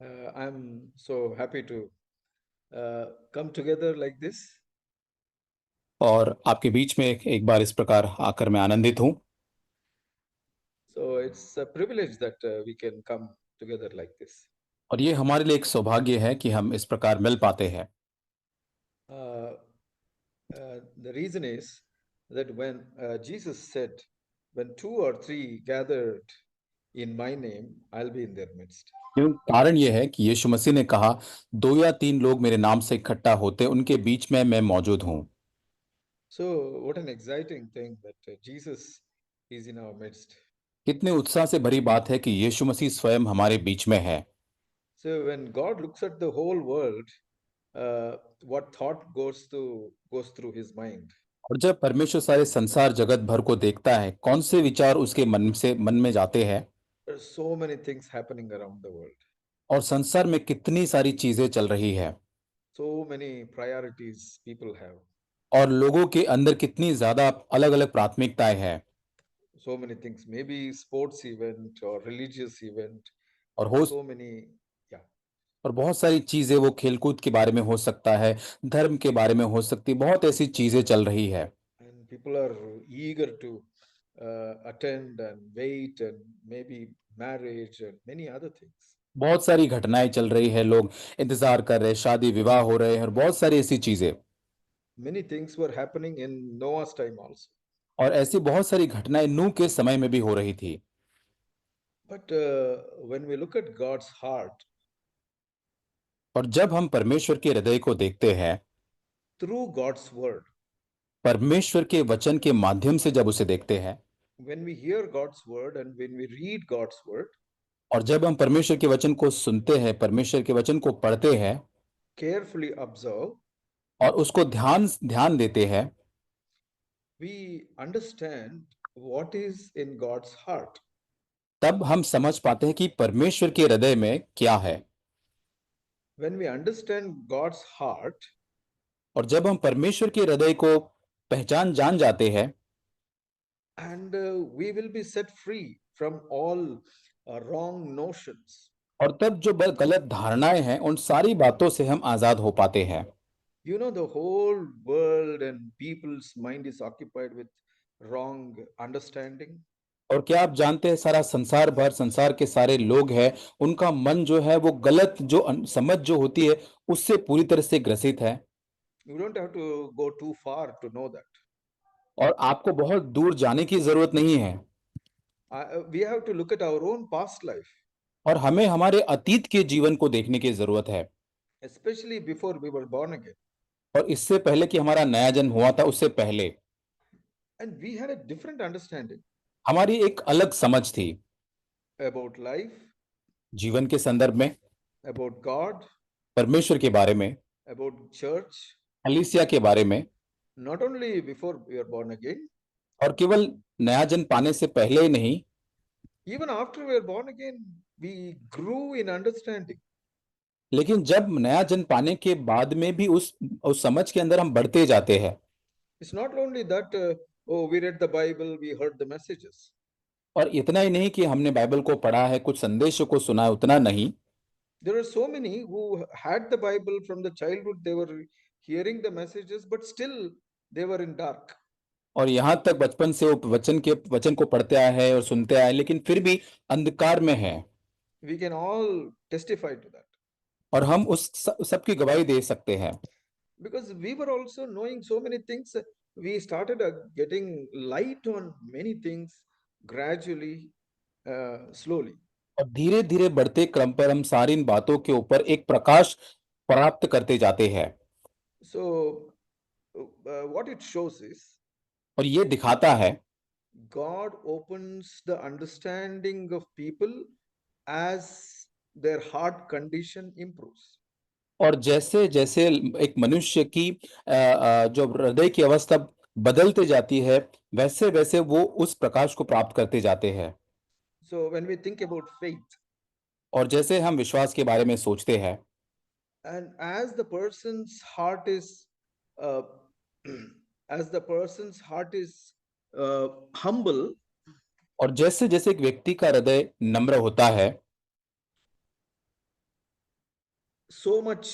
I'm so happy to come together like this. और आपके बीच में एक बार इस प्रकार आकर मैं आनंदित हूँ। So it's a privilege that we can come together like this. और ये हमारे लिए एक सौभाग्य है कि हम इस प्रकार मिल पाते हैं। Uh, the reason is that when Jesus said, "When two or three gathered in my name, I'll be in their midst." क्यों? कारण ये है कि यीशु मसीह ने कहा, दो या तीन लोग मेरे नाम से इकट्ठा होते उनके बीच में मैं मौजूद हूँ। So what an exciting thing that Jesus is in our midst. कितने उत्साह से भरी बात है कि यीशु मसीह स्वयं हमारे बीच में है। So when God looks at the whole world, what thought goes through his mind? और जब परमेश्वर सारे संसार जगत भर को देखता है, कौन से विचार उसके मन में जाते हैं। There are so many things happening around the world, और संसार में कितनी सारी चीजें चल रही है। so many priorities people have, और लोगों के अंदर कितनी ज्यादा अलग अलग प्राथमिकताएं हैं। so many things, maybe sports event or religious event, और हो so many, yeah. और बहुत सारी चीजें, वो खेलकूद के बारे में हो सकता है, धर्म के बारे में हो सकती है, बहुत ऐसी चीजें चल रही है। And people are eager to attend and wait, and maybe marriage and many other things. बहुत सारी घटनाएं चल रही है, लोग इंतजार कर रहे हैं, शादी विवाह हो रहे हैं और बहुत सारी ऐसी चीजें। Many things were happening in Noah's time also. और ऐसी बहुत सारी घटनाएं नूह के समय में भी हो रही थी। But when we look at God's heart और जब हम परमेश्वर के हृदय को देखते हैं, through God's word, परमेश्वर के वचन के माध्यम से जब उसे देखते हैं, when we hear God's word and when we read God's word, और जब हम परमेश्वर के वचन को सुनते हैं, परमेश्वर के वचन को पढ़ते हैं carefully observe, और उसको ध्यान ध्यान देते हैं, we understand what is in God's heart. तब हम समझ पाते हैं कि परमेश्वर के हृदय में क्या है। When we understand God's heart, और जब हम परमेश्वर के हृदय को पहचान जान जाते हैं, and we will be set free from all wrong notions. और तब जो गलत धारणाएं हैं, उन सारी बातों से हम आजाद हो पाते हैं। You know, the whole world and people's mind is occupied with wrong understanding. और क्या आप जानते हैं, सारा संसार भर, संसार के सारे लोग हैं, उनका मन जो है वो गलत जो समझ जो होती है उससे पूरी तरह से ग्रसित है। You don't have to go too far to know that. और आपको बहुत दूर जाने की जरूरत नहीं है। We have to look at our own past life, और हमें हमारे अतीत के जीवन को देखने की जरूरत है। especially before we were born again. और इससे पहले कि हमारा नया जन्म हुआ था, उससे पहले And we had a different understanding हमारी एक अलग समझ थी। about life, जीवन के संदर्भ में, about God, परमेश्वर के बारे में, about church, कलीसिया के बारे में। not only before we were born again, और केवल नया जन्म पाने से पहले ही नहीं, even after we were born again, we grew in understanding. लेकिन जब नया जन्म पाने के बाद में भी उस समझ के अंदर हम बढ़ते जाते हैं। It's not only that, oh, we read the Bible, we heard the messages. और इतना ही नहीं कि हमने बाइबल को पढ़ा है, कुछ संदेशों को सुना है, उतना नहीं। There are so many who had the Bible from the childhood, they were hearing the messages, but still they were in dark. और यहाँ तक बचपन से वो वचन को पढ़ते आए हैं और सुनते आए, लेकिन फिर भी अंधकार में है। We can all testify to that और हम उस सबकी गवाही दे सकते हैं। because we were also knowing so many things. We started getting light on many things gradually, slowly. और धीरे धीरे बढ़ते क्रम पर हम सारी इन बातों के ऊपर एक प्रकाश प्राप्त करते जाते हैं। So, what it shows is और ये दिखाता है, God opens the understanding of people as their heart condition improves. और जैसे जैसे एक मनुष्य की जो हृदय की अवस्था बदलते जाती है, वैसे वैसे वो उस प्रकाश को प्राप्त करते जाते हैं। So, when we think about faith, और जैसे हम विश्वास के बारे में सोचते हैं, and as the person's heart is, uh, as the person's heart is humble, और जैसे जैसे एक व्यक्ति का हृदय नम्र होता है, so much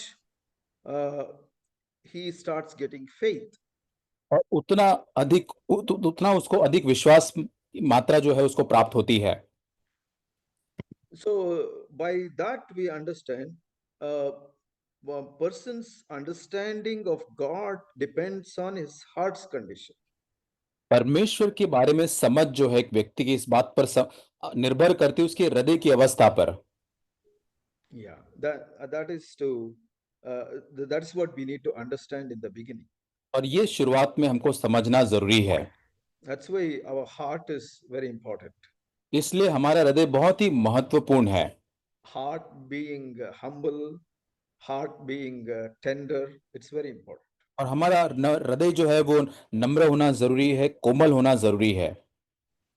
uh, he starts getting faith. और उतना उसको अधिक विश्वास मात्रा जो है उसको प्राप्त होती है। So by that we understand uh, a person's understanding of God depends on his heart's condition. परमेश्वर के बारे में समझ जो है एक व्यक्ति की इस बात पर निर्भर करती है उसके हृदय की अवस्था पर। Yeah, that is to that's what we need to understand in the beginning. और ये शुरुआत में हमको समझना जरूरी है। That's why our heart is very important. इसलिए हमारा हृदय बहुत ही महत्वपूर्ण है। Heart being humble, heart being tender, it's very important. और हमारा हृदय जो है वो नम्र होना जरूरी है, कोमल होना जरूरी है।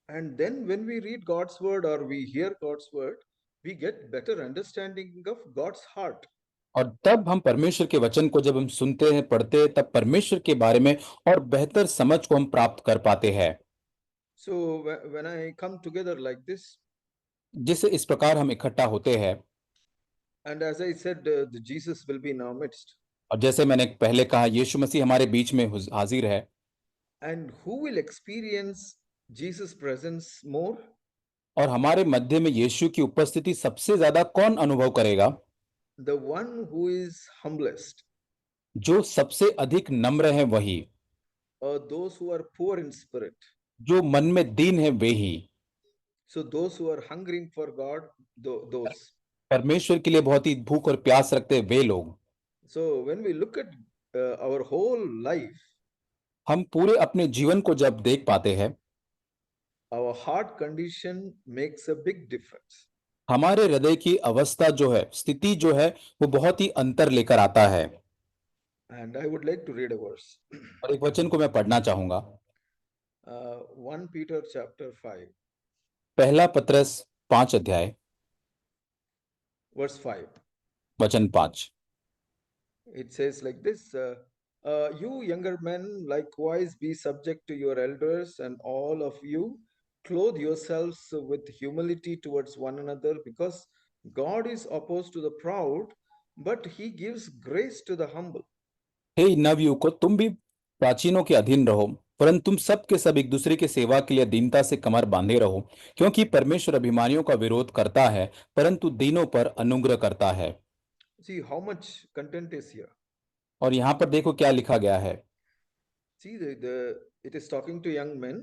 And then when we read God's word or we hear God's word, we get better understanding of God's heart. और तब हम परमेश्वर के वचन को जब हम सुनते हैं, पढ़ते हैं, तब परमेश्वर के बारे में और बेहतर समझ को हम प्राप्त कर पाते हैं। So when I come together like this, जिससे इस प्रकार हम इकट्ठा होते हैं, and as I said, the Jesus will be in our midst. और जैसे मैंने पहले कहा यीशु मसीह हमारे बीच में हाजिर है। And who will experience Jesus' presence more? और हमारे मध्य में यीशु की उपस्थिति सबसे ज्यादा कौन अनुभव करेगा? The one who is humblest, जो सबसे अधिक नम्र है वही, or those who are poor in spirit. जो मन में दीन है वे ही। So those who are hungering for God, those. परमेश्वर के लिए बहुत ही भूख और प्यास रखते हैं वे लोग। So when we look at our whole life, हम पूरे अपने जीवन को जब देख पाते हैं, our heart condition makes a big difference. हमारे हृदय की अवस्था जो है, स्थिति जो है, वो बहुत ही अंतर लेकर आता है। And I would like to read a verse. और एक वचन को मैं पढ़ना चाहूंगा। 1 Peter chapter 5, पहला पत्रस 5 अध्याय verse 5. वचन 5। It says like this, you younger men likewise be subject to your elders, and all of you clothe yourselves with humility towards one another, because God is opposed to the proud, but he gives grace to the humble. हे नवयुवकों, तुम भी प्राचीनों के अधीन रहो, परंतु तुम सब के सब एक दूसरे की सेवा के लिए दीनता से कमर बांधे रहो, क्योंकि परमेश्वर अभिमानियों का विरोध करता है, परंतु दीनों पर अनुग्रह करता है। See how much content is here. और यहाँ पर देखो क्या लिखा गया है। See, it is talking to young men.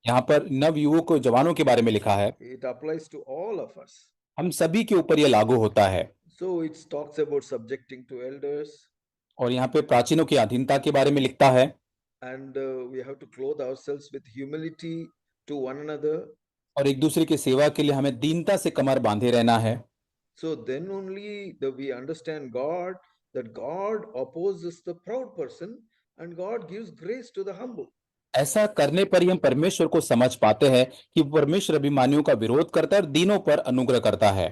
यहाँ पर नवयुवकों, जवानों के बारे में लिखा है। It applies to all of us. हम सभी के ऊपर यह लागू होता है। So it talks about subjecting to elders. और यहाँ पे प्राचीनों की अधीनता के बारे में लिखता है। And we have to clothe ourselves with humility to one another. और एक दूसरे की सेवा के लिए हमें दीनता से कमर बांधे रहना है। So then only we understand God, that God opposes the proud person and God gives grace to the humble. ऐसा करने पर ही हम परमेश्वर को समझ पाते हैं कि परमेश्वर अभिमानियों का विरोध करता है और दीनों पर अनुग्रह करता है।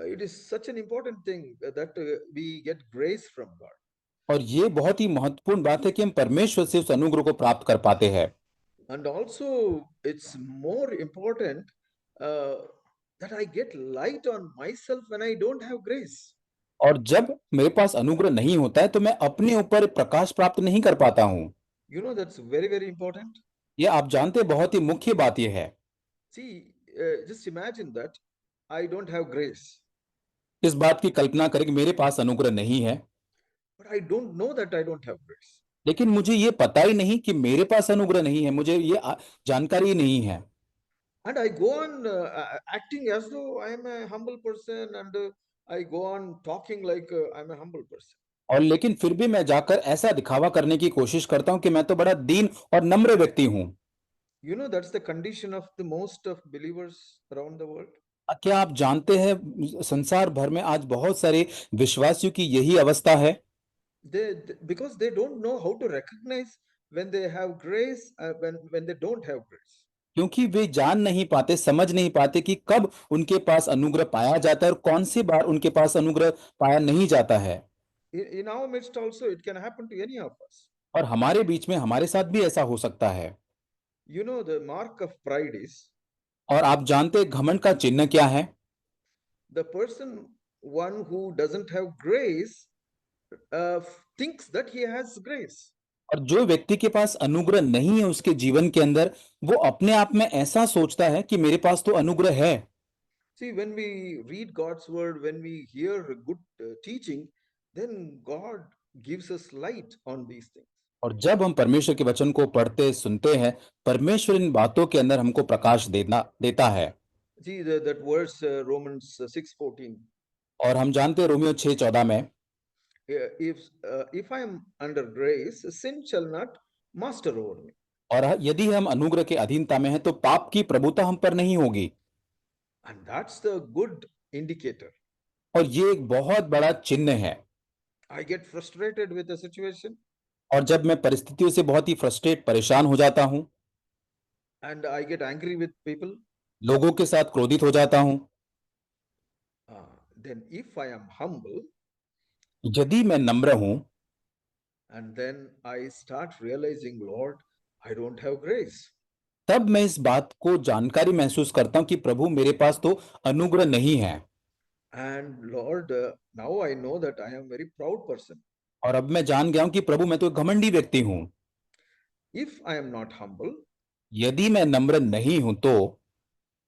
It is such an important thing that we get grace from God. और ये बहुत ही महत्वपूर्ण बात है कि हम परमेश्वर से उस अनुग्रह को प्राप्त कर पाते हैं। And also it's more important that I get light on myself when I don't have grace. और जब मेरे पास अनुग्रह नहीं होता है तो मैं अपने ऊपर प्रकाश प्राप्त नहीं कर पाता हूँ। You know, that's very, very important. ये आप जानते हैं, बहुत ही मुख्य बात यह है। See, just imagine that I don't have grace, इस बात की कल्पना करें कि मेरे पास अनुग्रह नहीं है, but I don't know that I don't have grace. लेकिन मुझे ये पता ही नहीं कि मेरे पास अनुग्रह नहीं है, मुझे ये जानकारी ही नहीं है। And I go on acting as though I am a humble person, and I go on talking like I'm a humble person. और लेकिन फिर भी मैं जाकर ऐसा दिखावा करने की कोशिश करता हूं कि मैं तो बड़ा दीन और नम्र व्यक्ति हूं। You know, that's the condition of the most of believers around the world. क्या आप जानते हैं संसार भर में आज बहुत सारे विश्वासियों की यही अवस्था है? Because they don't know how to recognize when they have grace, when they don't have grace. क्योंकि वे जान नहीं पाते, समझ नहीं पाते कि कब उनके पास अनुग्रह पाया जाता है और कौन सी बार उनके पास अनुग्रह पाया नहीं जाता है। In our midst also, it can happen to any of us. और हमारे बीच में हमारे साथ भी ऐसा हो सकता है। You know, the mark of pride is और आप जानते हैं घमंड का चिन्ह क्या है? the person one who doesn't have grace thinks that he has grace. और जो व्यक्ति के पास अनुग्रह नहीं है उसके जीवन के अंदर, वो अपने आप में ऐसा सोचता है कि मेरे पास तो अनुग्रह है। See, when we read God's word, when we hear good teaching, then God gives us light on these things. और जब हम परमेश्वर के वचन को पढ़ते सुनते हैं, परमेश्वर इन बातों के अंदर हमको प्रकाश देता है। See that verse, Romans 6:14. और हम जानते हैं रोमियो 6:14 में, If I am under grace, sin shall not master over me. और यदि हम अनुग्रह के अधीनता में हैं तो पाप की प्रभुता हम पर नहीं होगी। And that's the good indicator. और ये एक बहुत बड़ा चिन्ह है। I get frustrated with the situation और जब मैं परिस्थितियों से बहुत ही फ्रस्ट्रेट परेशान हो जाता हूँ, and I get angry with people. लोगों के साथ क्रोधित हो जाता हूँ, Then if I am humble, यदि मैं नम्र हूँ, and then I start realizing, Lord, I don't have grace. तब मैं इस बात को जानकारी महसूस करता हूँ कि प्रभु मेरे पास तो अनुग्रह नहीं है। And Lord, now I know that I am very proud person. और अब मैं जान गया हूँ कि प्रभु मैं तो एक घमंडी व्यक्ति हूँ। If I am not humble, यदि मैं नम्र नहीं हूं तो,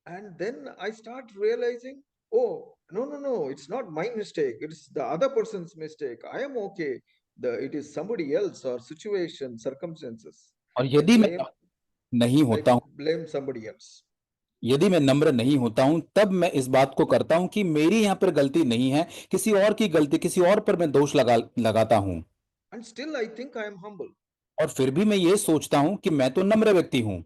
and then I start realizing, oh, no, it's not my mistake. It's the other person's mistake. I am okay. It is somebody else or situation, circumstances. और I यदि मैं blame, नहीं I होता हूं, blame somebody else. यदि मैं नम्र नहीं होता हूं, तब मैं इस बात को करता हूं कि मेरी यहाँ पर गलती नहीं है, किसी और की गलती, किसी और पर मैं दोष लगाता हूं। And still I think I am humble. और फिर भी मैं ये सोचता हूं कि मैं तो नम्र व्यक्ति हूं।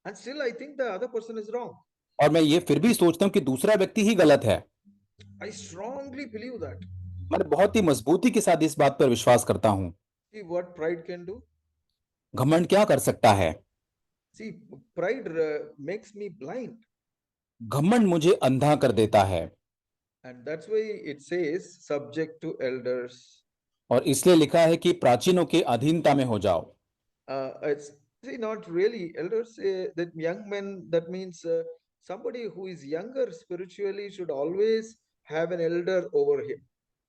And still I think the other person is wrong. और मैं ये फिर भी सोचता हूं कि दूसरा व्यक्ति ही गलत है। I strongly believe that. मैं बहुत ही मजबूती के साथ इस बात पर विश्वास करता हूं। See what pride can do? घमंड क्या कर सकता है? See, pride makes me blind. घमंड मुझे अंधा कर देता है। And that's why it says subject to elders. और इसलिए लिखा है कि प्राचीनों के अधीनता में हो जाओ। It's see, not really elders, that young men, that means somebody who is younger spiritually should always have an elder over him.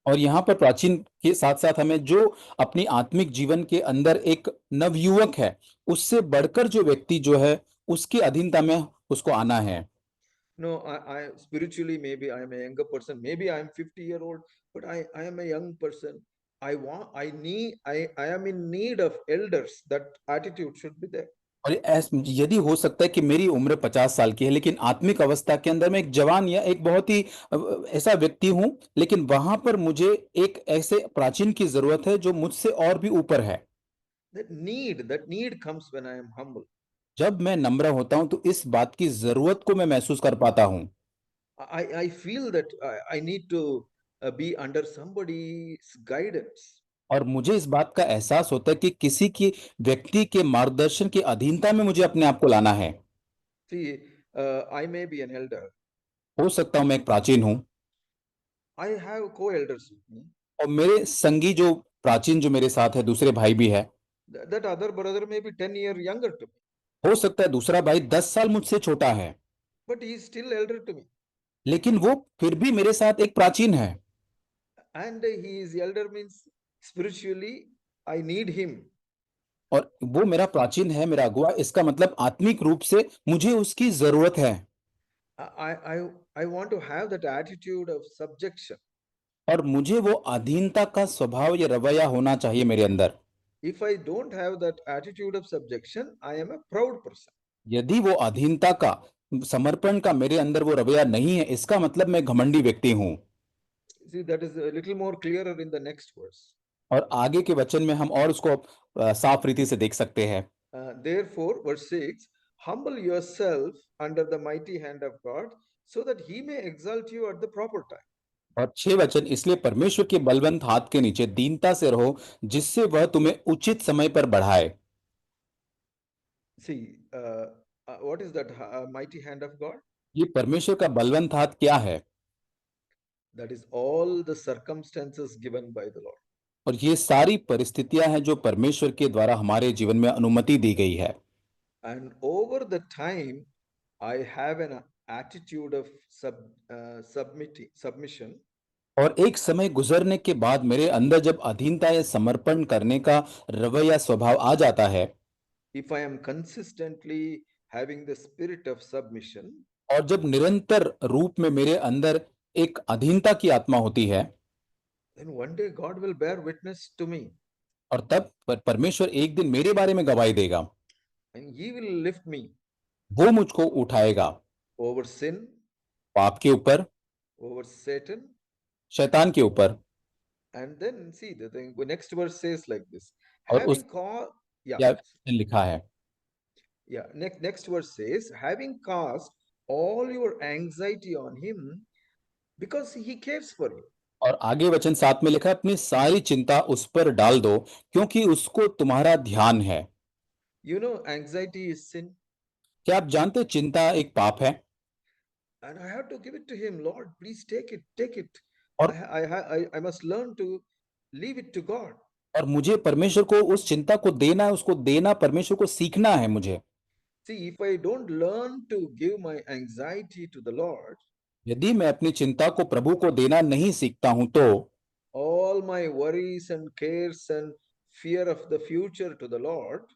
और यहाँ पर प्राचीन के साथ-साथ हमें जो अपनी आत्मिक जीवन के अंदर एक नवयुवक है, उससे बढ़कर जो व्यक्ति जो है, उसकी अधीनता में उसको आना है। No, I spiritually, maybe I am a younger person, maybe I am 50-year-old, but I am a young person. I am in need of elders. That attitude should be there. और यदि हो सकता है कि मेरी उम्र 50 साल की है, लेकिन आत्मिक अवस्था के अंदर मैं एक जवान या एक बहुत ही ऐसा व्यक्ति हूँ, लेकिन वहाँ पर मुझे एक ऐसे प्राचीन की ज़रूरत है, जो मुझसे और भी ऊपर है। That need comes when I am humble. जब मैं नम्र होता हूँ, तो इस बात की ज़रूरत को मैं महसूस कर पाता हूँ। I feel that I need to be under somebody's guidance. और मुझे इस बात का एहसास होता है कि किसी की व्यक्ति के मार्गदर्शन की अधीनता में मुझे अपने आप को लाना है। See, I may be an elder. हो सकता हूँ मैं एक प्राचीन हूँ, I have co-elders with me. और मेरे संगी जो प्राचीन जो मेरे साथ है, दूसरे भाई भी है। That other brother may be 10 years younger to me, हो सकता है दूसरा भाई 10 साल मुझसे छोटा है, but he is still elder to me. लेकिन वो फिर भी मेरे साथ एक प्राचीन है। And he is elder means spiritually I need him. और वो मेरा प्राचीन है, मेरा अगुआ, इसका मतलब आत्मिक रूप से मुझे उसकी जरूरत है। I want to have that attitude of subjection. और मुझे वो अधीनता का स्वभाव या रवैया होना चाहिए मेरे अंदर। If I don't have that attitude of subjection, I am a proud person. यदि वो अधीनता का, समर्पण का मेरे अंदर वो रवैया नहीं है, इसका मतलब मैं घमंडी व्यक्ति हूँ। See, that is a little more clearer in the next verse. और आगे के वचन में हम और उसको साफ रीति से देख सकते हैं। Therefore, verse 6, humble yourself under the mighty hand of God, so that he may exalt you at the proper time. और 6 वचन, इसलिए परमेश्वर के बलवंत हाथ के नीचे दीनता से रहो, जिससे वह तुम्हें उचित समय पर बढ़ाए। See, what is that mighty hand of God? ये परमेश्वर का बलवंत हाथ क्या है? That is all the circumstances given by the Lord. और ये सारी परिस्थितियां हैं जो परमेश्वर के द्वारा हमारे जीवन में अनुमति दी गई है। And over the time, I have an attitude of submission. और एक समय गुजरने के बाद मेरे अंदर जब अधीनता या समर्पण करने का रवैया स्वभाव आ जाता है, if I am consistently having the spirit of submission, और जब निरंतर रूप में मेरे अंदर एक अधीनता की आत्मा होती है, then one day God will bear witness to me और तब परमेश्वर एक दिन मेरे बारे में गवाही देगा। and He will lift me वो मुझको उठाएगा over sin, पाप के ऊपर, over Satan. शैतान के ऊपर। And then see the thing, the next verse says like this और having उस caused, yeah, या लिखा है, yeah, next verse says, having cast all your anxiety on Him because He cares for you. और आगे वचन 7 में लिखा है, अपनी सारी चिंता उस पर डाल दो क्योंकि उसको तुम्हारा ध्यान है। You know, anxiety is sin. क्या आप जानते हैं चिंता एक पाप है? And I have to give it to Him. Lord, please take it, take it. और I must learn to leave it to God. मुझे परमेश्वर को उस चिंता को देना है, उसको देना परमेश्वर को सीखना है मुझे। See, if I don't learn to give my anxiety to the Lord, यदि मैं अपनी चिंता को प्रभु को देना नहीं सीखता हूं तो, all my worries and cares and fear of the future to the Lord,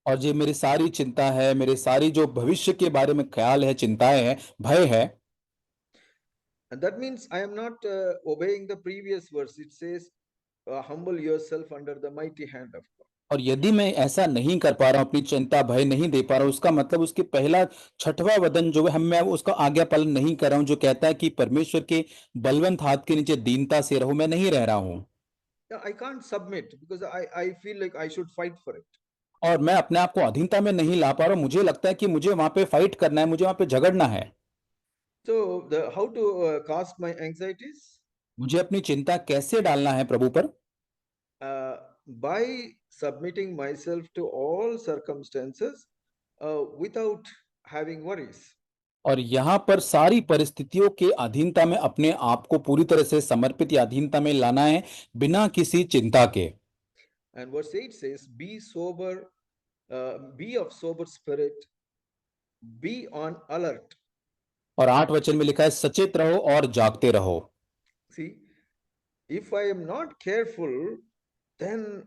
और जो मेरी सारी चिंता है, मेरे सारी जो भविष्य के बारे में ख्याल है, चिंताएं हैं, भय है, and that means I am not obeying the previous verse. It says, humble yourself under the mighty hand of God. और यदि मैं ऐसा नहीं कर पा रहा हूं, अपनी चिंता भय नहीं दे पा रहा हूं, उसका मतलब उसके पहला छठवां वचन जो है, हम मैं उसका आज्ञा पालन नहीं कर रहा हूं, जो कहता है कि परमेश्वर के बलवंत हाथ के नीचे दीनता से रहो, मैं नहीं रह रहा हूं। Yeah, I can't submit because I feel like I should fight for it. और मैं अपने आप को अधीनता में नहीं ला पा रहा हूं, मुझे लगता है कि मुझे वहां पे फाइट करना है, मुझे वहां पे झगड़ना है। So the how to cast my anxieties? मुझे अपनी चिंता कैसे डालना है प्रभु पर? By submitting myself to all circumstances without having worries. और यहाँ पर सारी परिस्थितियों के अधीनता में अपने आप को पूरी तरह से समर्पित या अधीनता में लाना है, बिना किसी चिंता के। And verse 8 says, be sober, be of sober spirit, be on alert. और 8 वचन में लिखा है, सचेत रहो और जागते रहो। See, if I am not careful, then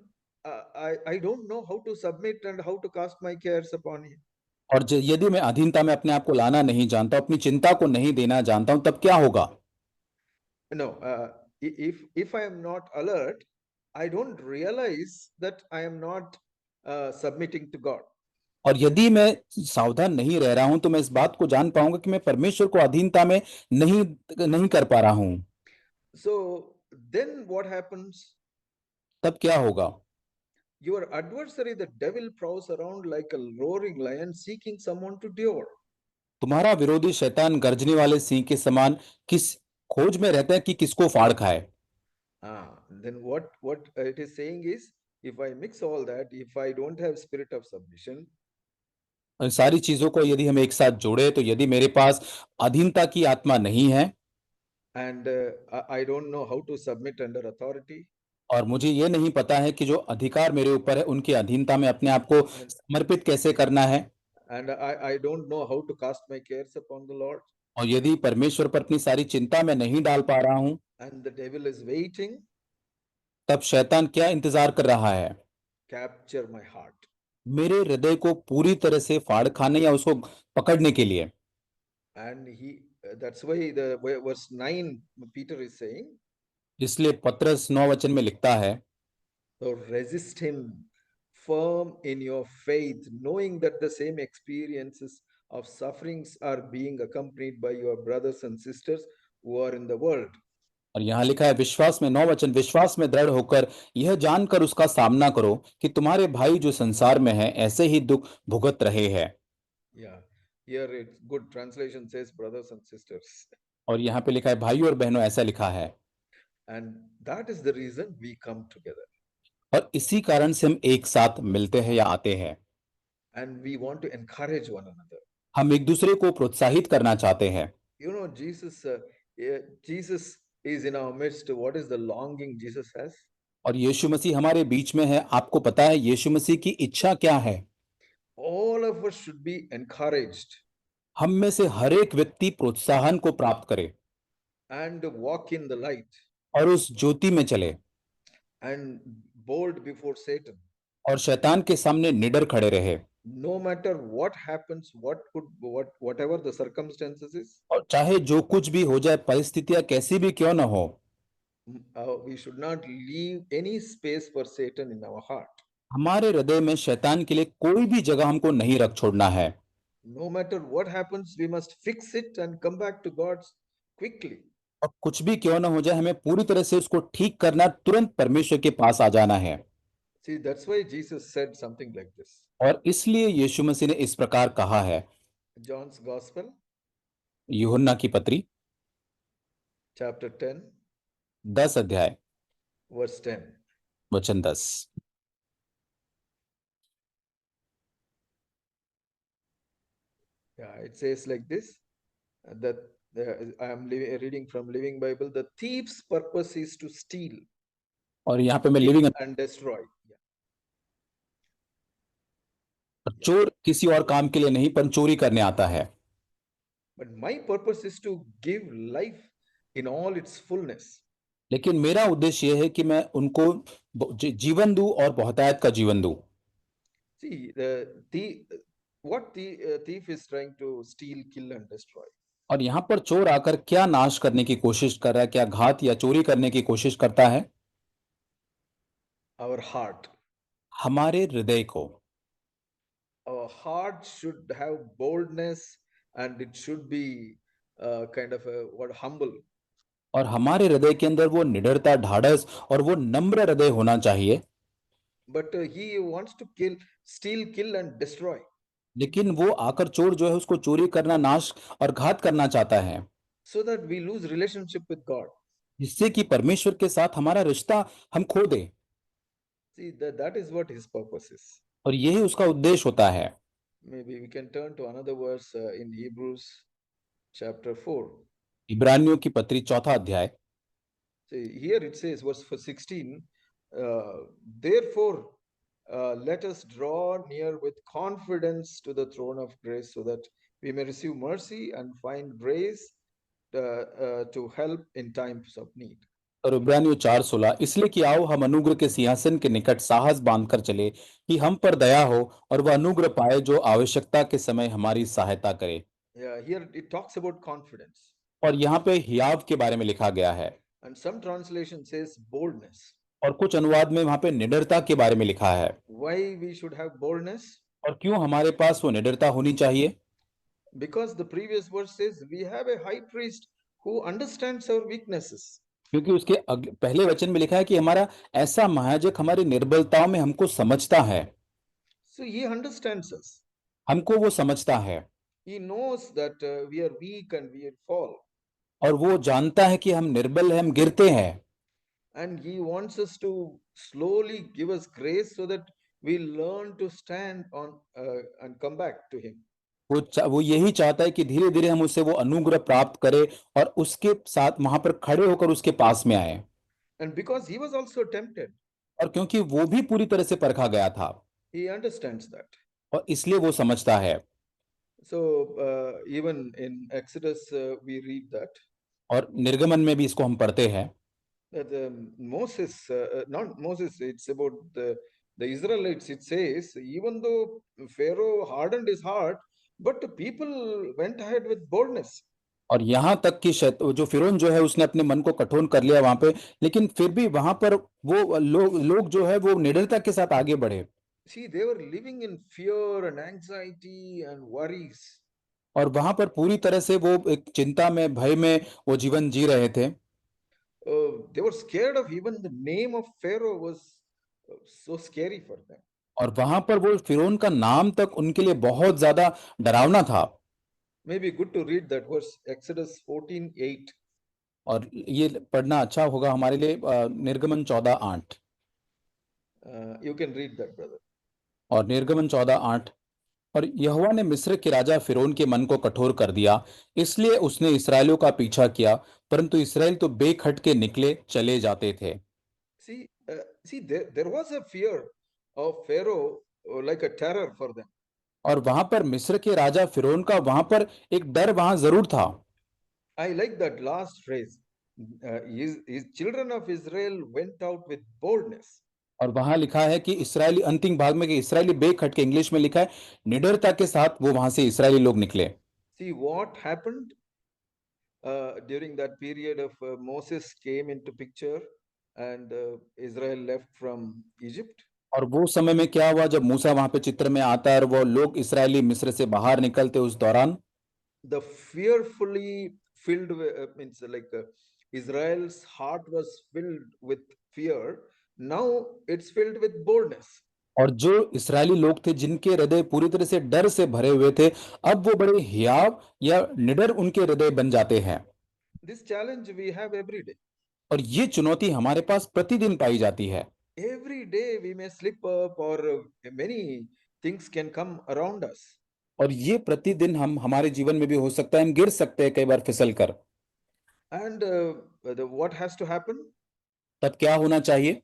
I don't know how to submit and how to cast my cares upon Him. और यदि मैं अधीनता में अपने आप को लाना नहीं जानता, अपनी चिंता को नहीं देना जानता हूं, तब क्या होगा? No, if I am not alert, I don't realize that I am not submitting to God. और यदि मैं सावधान नहीं रह रहा हूं, तो मैं इस बात को जान पाऊंगा कि मैं परमेश्वर को अधीनता में नहीं नहीं कर पा रहा हूं। So then what happens? तब क्या होगा? Your adversary, the devil, prowls around like a roaring lion seeking someone to devour. तुम्हारा विरोधी शैतान गर्जने वाले सिंह के समान किस खोज में रहता है कि किसको फाड़ खाए। Then what it is saying is, if I mix all that, if I don't have spirit of submission, इन सारी चीजों को यदि हम एक साथ जोड़े, तो यदि मेरे पास अधीनता की आत्मा नहीं है, and I don't know how to submit under authority, और मुझे ये नहीं पता है कि जो अधिकार मेरे ऊपर है उनकी अधीनता में अपने आप को and समर्पित कैसे करना है, I don't know how to cast my cares upon the Lord, और यदि परमेश्वर पर अपनी सारी चिंता मैं नहीं डाल पा रहा हूं, and the devil is waiting, तब शैतान क्या इंतजार कर रहा है? capture my heart. मेरे हृदय को पूरी तरह से फाड़ खाने या उसको पकड़ने के लिए। And that's why the verse 9, Peter is saying, इसलिए पत्रस 9 वचन में लिखता है, so resist him firm in your faith, knowing that the same experiences of sufferings are being accompanied by your brothers and sisters who are in the world. और यहाँ लिखा है, विश्वास में 9 वचन, विश्वास में दृढ़ होकर यह जानकर उसका सामना करो कि तुम्हारे भाई जो संसार में है ऐसे ही दुख भुगत रहे हैं। Yeah, here it's good translation says brothers and sisters. और यहाँ पे लिखा है भाइयों और बहनों, ऐसा लिखा है। And that is the reason we come together. और इसी कारण से हम एक साथ मिलते हैं या आते हैं। And we want to encourage one another. हम एक दूसरे को प्रोत्साहित करना चाहते हैं। You know, Jesus is in our midst. What is the longing Jesus has? और यीशु मसीह हमारे बीच में है। आपको पता है यीशु मसीह की इच्छा क्या है? All of us should be encouraged हम में से हर एक व्यक्ति प्रोत्साहन को प्राप्त करे and walk in the light. और उस ज्योति में चले and bold before Satan. और शैतान के सामने निडर खड़े रहे। No matter what happens, whatever the circumstances is, और चाहे जो कुछ भी हो जाए, परिस्थितियां कैसी भी क्यों न हो, we should not leave any space for Satan in our heart. हमारे हृदय में शैतान के लिए कोई भी जगह हमको नहीं रख छोड़ना है। No matter what happens, we must fix it and come back to God quickly. और कुछ भी क्यों न हो जाए, हमें पूरी तरह से उसको ठीक करना, तुरंत परमेश्वर के पास आ जाना है। See, that's why Jesus said something like this. और इसलिए यीशु मसीह ने इस प्रकार कहा है। John's Gospel, यूहन्ना की पत्री chapter 10, 10 अध्याय verse 10. वचन 10। Yeah, it says like this, that I am reading from Living Bible. The thief's purpose is to steal, और यहाँ पे मैं kill, living, and destroy. Yeah. चोर किसी और काम के लिए नहीं पर चोरी करने आता है, But my purpose is to give life in all its fullness. लेकिन मेरा उद्देश्य यह है कि मैं उनको जीवन दूं और बहुतायत का जीवन दूं। See, what the thief is trying to steal, kill, and destroy. और यहाँ पर चोर आकर क्या नाश करने की कोशिश कर रहा है, क्या घात या चोरी करने की कोशिश करता है? Our heart. हमारे हृदय को। Our heart should have boldness, and it should be kind of humble. और हमारे हृदय के अंदर वो निडरता, ढाढ़स और वो नम्र हृदय होना चाहिए। But he wants to steal, kill, and destroy. लेकिन वो आकर चोर जो है उसको चोरी करना, नाश और घात करना चाहता है, So that we lose relationship with God. जिससे कि परमेश्वर के साथ हमारा रिश्ता हम खो दें। See, that is what his purpose is. और यही उसका उद्देश्य होता है। Maybe we can turn to another verse in Hebrews chapter 4. इब्रानियों की पत्री 4 अध्याय। See, here it says, verse 16, therefore, let us draw near with confidence to the throne of grace so that we may receive mercy and find grace to help in times of need. और इब्रानियों 4:16, इसलिए कि आओ हम अनुग्रह के सिंहासन के निकट साहस बांधकर चले कि हम पर दया हो और वह अनुग्रह पाए जो आवश्यकता के समय हमारी सहायता करे। Yeah, here it talks about confidence. और यहाँ पे हियाव के बारे में लिखा गया है। And some translation says boldness. और कुछ अनुवाद में वहां पे निडरता के बारे में लिखा है। Why we should have boldness? और क्यों हमारे पास वो निडरता होनी चाहिए? Because the previous verse says we have a high priest who understands our weaknesses. क्योंकि उसके पहले वचन में लिखा है कि हमारा ऐसा महायाजक हमारी निर्बलताओं में हमको समझता है। So he understands us. हमको वो समझता है He knows that we are weak and we fall. और वो जानता है कि हम निर्बल हैं, हम गिरते हैं। And he wants us to slowly give us grace so that we learn to stand on and come back to him. वो यही चाहता है कि धीरे धीरे हम उससे वो अनुग्रह प्राप्त करें और उसके साथ वहां पर खड़े होकर उसके पास में आए। And because he was also tempted, और क्योंकि वो भी पूरी तरह से परखा गया था, he understands that. और इसलिए वो समझता है। So even in Exodus we read that और निर्गमन में भी इसको हम पढ़ते हैं that Moses, not Moses, it's about the Israelites. It says, even though Pharaoh hardened his heart, but the people went ahead with boldness. और यहाँ तक कि जो फिरौन जो है उसने अपने मन को कठोर कर लिया वहां पे, लेकिन फिर भी वहां पर वो लोग जो है वो निडरता के साथ आगे बढ़े। See, they were living in fear and anxiety and worries. और वहां पर पूरी तरह से वो एक चिंता में, भय में वो जीवन जी रहे थे। They were scared of even the name of Pharaoh was so scary for them. और वहां पर वो फिरौन का नाम तक उनके लिए बहुत ज्यादा डरावना था। Maybe good to read that verse, Exodus 14:8. और ये पढ़ना अच्छा होगा हमारे लिए, निर्गमन 14:8। You can read that, brother. और निर्गमन 14:8, और यहोवा ने मिस्र के राजा फिरौन के मन को कठोर कर दिया, इसलिए उसने इसराइलियों का पीछा किया, परंतु इसराइल तो बेखटके निकले चले जाते थे। See, there was a fear of Pharaoh, like a terror for them. और वहां पर मिस्र के राजा फिरौन का वहां पर एक डर वहां जरूर था। I like that last phrase. his children of Israel went out with boldness. और वहां लिखा है कि इसराइली अंतिम भाग में कि इसराइली बेख हट के इंग्लिश में लिखा है निडरता के साथ वो वहां से इसराइली लोग निकले। See what happened during that period of Moses came into picture and Israel left from Egypt. और वो समय में क्या हुआ जब मूसा वहां पे चित्र में आता है और वो लोग इसराइली मिस्र से बाहर निकलते उस दौरान The fearfully filled means like Israel's heart was filled with fear. Now it's filled with boldness. और जो इसराइली लोग थे जिनके हृदय पूरी तरह से डर से भरे हुए थे अब वो बड़े हियाव या निडर उनके हृदय बन जाते हैं। This challenge we have every day. और ये चुनौती हमारे पास प्रतिदिन पाई जाती है। Every day we may slip up or many things can come around us. और ये प्रतिदिन हम हमारे जीवन में भी हो सकता है हम गिर सकते हैं कई बार फिसल कर। And what has to happen? तब क्या होना चाहिए?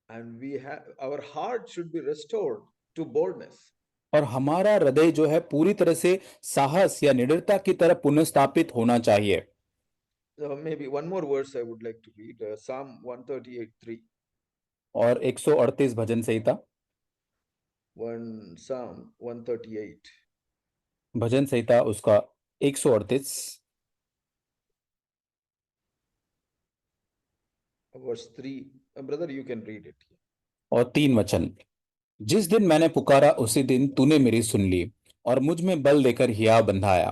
And we have our heart should be restored to boldness. और हमारा हृदय जो है पूरी तरह से साहस या निडरता की तरफ पुनर्स्थापित होना चाहिए। Maybe one more verse I would like to read, Psalm 138:3. और 138 भजन संहिता Psalm 138, भजन संहिता उसका 138 verse 3. Brother, you can read it. और 3 वचन। जिस दिन मैंने पुकारा उसी दिन तूने मेरी सुन ली और मुझ में बल देकर हिया बंधाया।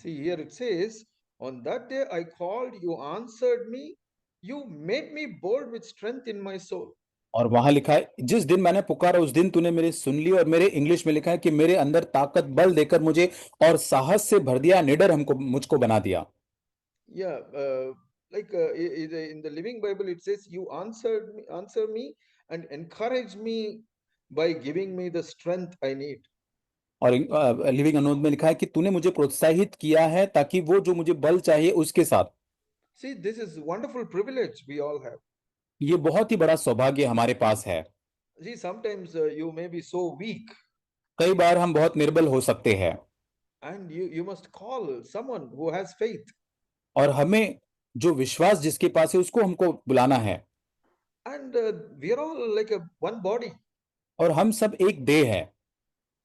See, here it says, on that day I called, you answered me, you made me bold with strength in my soul. और वहां लिखा है जिस दिन मैंने पुकारा उस दिन तूने मेरी सुन ली और मेरे इंग्लिश में लिखा है कि मेरे अंदर ताकत बल देकर मुझे और साहस से भर दिया निडर हमको मुझको बना दिया। Yeah, like in the Living Bible it says, you answer me and encourage me by giving me the strength I need. और लिविंग अनुवाद में लिखा है कि तूने मुझे प्रोत्साहित किया है ताकि वो जो मुझे बल चाहिए उसके साथ। See, this is wonderful privilege we all have. ये बहुत ही बड़ा सौभाग्य हमारे पास है। See, sometimes you may be so weak कई बार हम बहुत निर्बल हो सकते हैं and you must call someone who has faith. और हमें जो विश्वास जिसके पास है उसको हमको बुलाना है। And we are all like a one body. और हम सब एक देह है।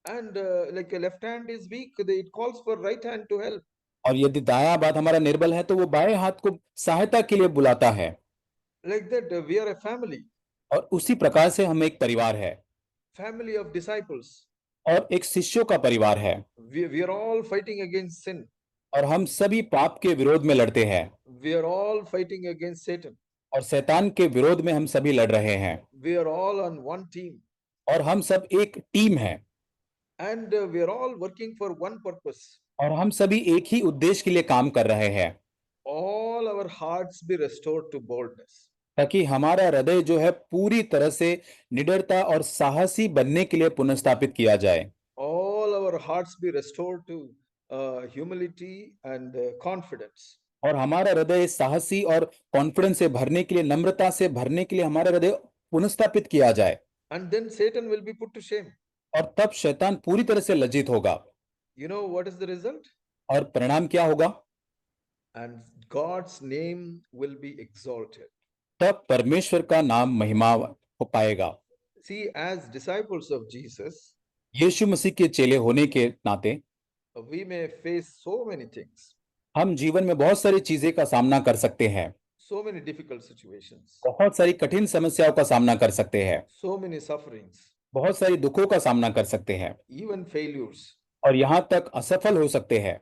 And like a left hand is weak, it calls for right hand to help. और यदि दायां हाथ हमारा निर्बल है तो वो बाएं हाथ को सहायता के लिए बुलाता है। Like that, we are a family, और उसी प्रकार से हम एक परिवार है family of disciples. और एक शिष्यों का परिवार है। We are all fighting against sin. और हम सभी पाप के विरोध में लड़ते हैं We are all fighting against Satan. और शैतान के विरोध में हम सभी लड़ रहे हैं। We are all on one team. और हम सब एक टीम है And we are all working for one purpose. और हम सभी एक ही उद्देश्य के लिए काम कर रहे हैं All our hearts be restored to boldness. ताकि हमारा हृदय जो है पूरी तरह से निडरता और साहसी बनने के लिए पुनर्स्थापित किया जाए। All our hearts be restored to humility and confidence. और हमारा हृदय साहसी और कॉन्फिडेंस से भरने के लिए नम्रता से भरने के लिए हमारा हृदय पुनर्स्थापित किया जाए। And then Satan will be put to shame. और तब शैतान पूरी तरह से लज्जित होगा। You know what is the result? और परिणाम क्या होगा? And God's name will be exalted. तब परमेश्वर का नाम महिमा हो पाएगा। See, as disciples of Jesus, यीशु मसीह के चेले होने के नाते we may face so many things, हम जीवन में बहुत सारी चीजें का सामना कर सकते हैं, so many difficult situations, बहुत सारी कठिन समस्याओं का सामना कर सकते हैं, so many sufferings, बहुत सारी दुखों का सामना कर सकते हैं even failures. और यहाँ तक असफल हो सकते हैं।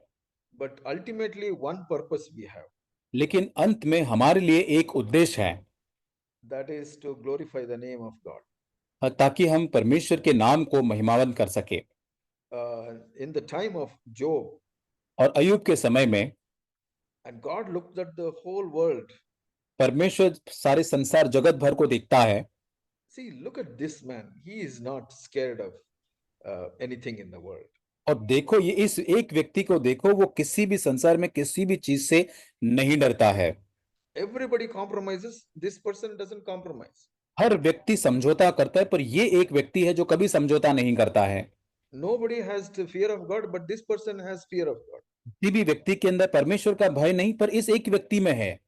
But ultimately, one purpose we have, लेकिन अंत में हमारे लिए एक उद्देश्य है that is to glorify the name of God. ताकि हम परमेश्वर के नाम को महिमावन कर सके। In the time of Job, और अय्यूब के समय में and God looked at the whole world. परमेश्वर सारे संसार जगत भर को देखता है। See, look at this man. He is not scared of anything in the world. और देखो ये इस एक व्यक्ति को देखो वो किसी भी संसार में किसी भी चीज से नहीं डरता है। Everybody compromises. This person doesn't compromise. हर व्यक्ति समझौता करता है पर ये एक व्यक्ति है जो कभी समझौता नहीं करता है। Nobody has the fear of God, but this person has fear of God. किसी भी व्यक्ति के अंदर परमेश्वर का भय नहीं, पर इस एक व्यक्ति में है।